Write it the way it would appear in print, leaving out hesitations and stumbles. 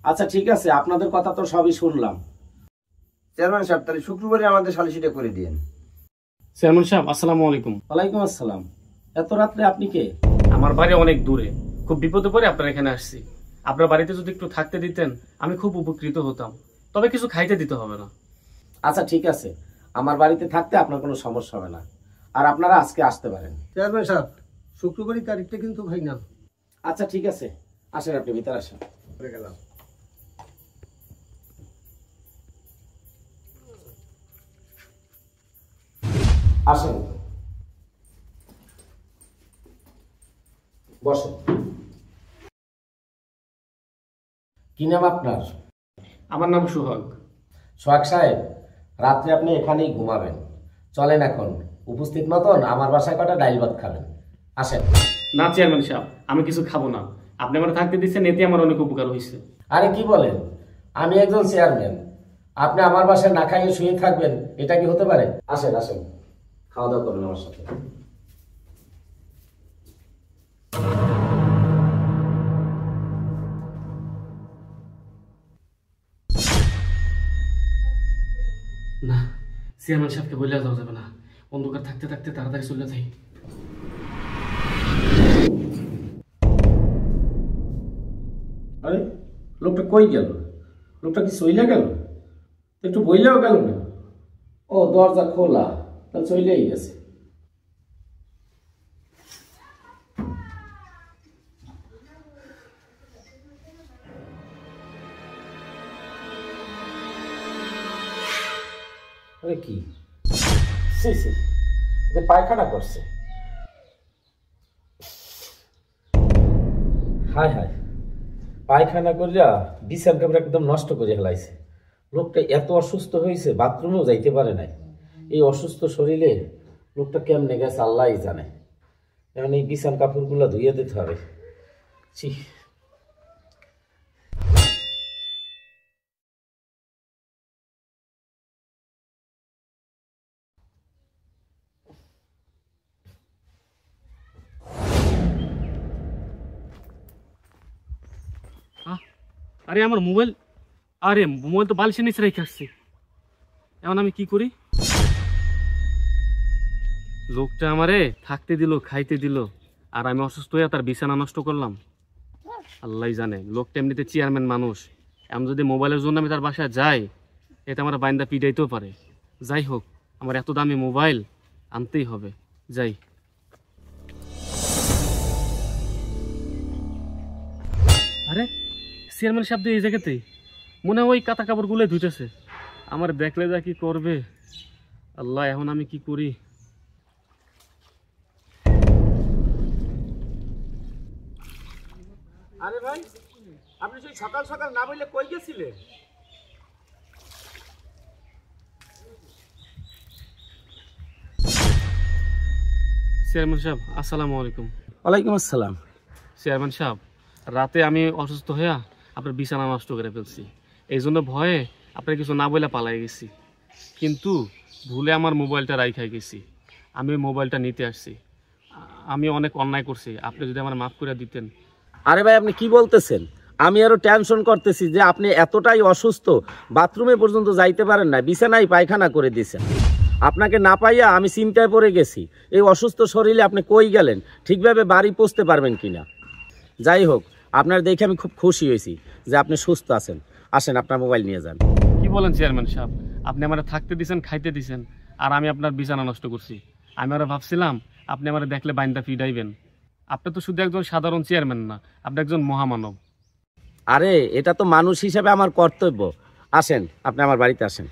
আচ্ছা ঠিক আছে, আপনাদের কথা তো সবই শুনলাম। চেয়ারম্যান সাহেব, তাহলে শুক্রবারে আমাদের সালিসিটা করে দিন। চেয়ারম্যান সাহেব, আসসালামু আলাইকুম। ওয়ালাইকুম আসসালাম। এত রাত্রে আপনি কে? আমার বাড়ি অনেক দূরে, খুব বিপদে পড়ে আপনার এখানে আসছি। আপনার বাড়িতে যদি একটু থাকতে দিতেন আমি খুব উপকৃত হতাম, তবে কিছু খাইতে দিতে হবে না। আচ্ছা ঠিক আছে, আমার বাড়িতে থাকতে আপনার কোনো সমস্যা হবে না, আর আপনারা আজকে আসতে পারেন। চেয়ারম্যান সাহেব, শুক্রবারের তারিখটা কিন্তু ফাইনাল। আচ্ছা ঠিক আছে, আসেন, আপনি ভিতরে আসেন। গেলাম। আসেন, বসেন। কি নাম আপনার? আমার নাম সোহাগ। সোহাগ সাহেব, রাত্রে আপনি এখানেই ঘুমাবেন। চলেন এখন, উপস্থিত মতন আমার বাসায় কটা ডাইল ভাত খাবেন। আসেন। না চেয়ারম্যান সাহেব, আমি কিছু খাবো না। আপনি আমার থাকতে দিচ্ছেন, এতে আমার অনেক উপকার হয়েছে। আরে কি বলেন, আমি একজন চেয়ারম্যান, আপনি আমার বাসায় না খাইয়ে শুয়ে থাকবেন, এটা কি হতে পারে? আসেন আসেন, খাওয়া দাওয়া করবেন আমার সাথে। না, চেয়ারম্যান সাহেবকে বলে যাওয়া যাবে না। অন্ধকার থাকতে থাকতে তাড়াতাড়ি চলে যাই। আরে লোকটা কই গেল? লোকটা কি চইলা গেল? একটু বইলেও গেল না। ও, দরজা খোলা, তা চইলেই গেছে। আরে কি সি সি, যে পায়খানা করছে। হায় হায়, পায়খানা করিয়া বিছান কাপড় একদম নষ্ট করে ফেলাইছে। লোকটা এত অসুস্থ হয়েছে, বাথরুমেও যাইতে পারে নাই। এই অসুস্থ শরীরে লোকটা কেমনে গেছে আল্লাহই জানে। এখন এই বিছান কাপড়গুলো ধুইয়ে দিতে হবে। ছি। আরে আমার মোবাইল, আরে মোবাইল তো বালিশের নিচে রেখে আসছি। এখন আমি কি করি? লোকটা আমারে থাকতে দিল, খাইতে দিল, আর আমি অসুস্থ হয়ে তার বিছানা নষ্ট করলাম। আল্লাহ জানে, লোকটা এমনিতে চেয়ারম্যান মানুষ। এমন যদি মোবাইলের জন্য আমি তার বাসায় যাই, এটা আমার বাইন্দা পিটাইতেও পারে। যাই হোক, আমার এত দামি মোবাইল আনতেই হবে। যাই। আরে চেয়ারম্যান সাহেব এই জায়গাতেই মনে হয় ওই কাতা কাপড়গুলো ধুইতেছে। আমার দেখলে যা কি করবে আল্লাহ, এখন আমি কি করি? আরে ভাই, আপনি সেই সকাল সকাল না বললে কই গেছিলেন? চেয়ারম্যান সাহেব, আসসালামু আলাইকুম। ওয়ালাইকুম আসসালাম। চেয়ারম্যান সাহেব, রাতে আমি অসুস্থ হয়ে আপনার বিছানা নষ্ট করে ফেলছি। এই জন্য ভয়ে আপনার কিছু না বলে পালাই গেছি, কিন্তু ভুলে আমার মোবাইলটা রাইখাই গেছি। আমি ওই মোবাইলটা নিতে আসছি। আমি অনেক অন্যায় করছি, আপনি যদি আমার মাফ করে দিতেন। আরে ভাই, আপনি কি বলতেছেন? আমি আরো টেনশন করতেছি যে আপনি এতটাই অসুস্থ, বাথরুমে পর্যন্ত যাইতে পারেন না, বিছানায় পায়খানা করে দিয়েছেন। আপনাকে না পাইয়া আমি চিন্তায় পড়ে গেছি। এই অসুস্থ শরীরে আপনি কই গেলেন, ঠিকভাবে বাড়ি পৌঁছতে পারবেন কিনা। যাই হোক, আপনার দেখে আমি খুব খুশি হয়েছি যে আপনি সুস্থ আছেন। আসেন, আপনার মোবাইল নিয়ে যান। কি বলেন চেয়ারম্যান সাহেব? আপনি আমার থাকতে দিছেন, খাইতে দিছেন, আর আমি আপনার বিছানা নষ্ট করছি। আমি আরো ভাবছিলাম আপনি আমার দেখলে বাইন্দা পিডাইবেন। আপনি তো শুধু একজন সাধারণ চেয়ারম্যান না, আপনি একজন মহামানব। আরে এটা তো মানুষ হিসেবে আমার কর্তব্য। আসেন, আপনি আমার বাড়িতে আসেন।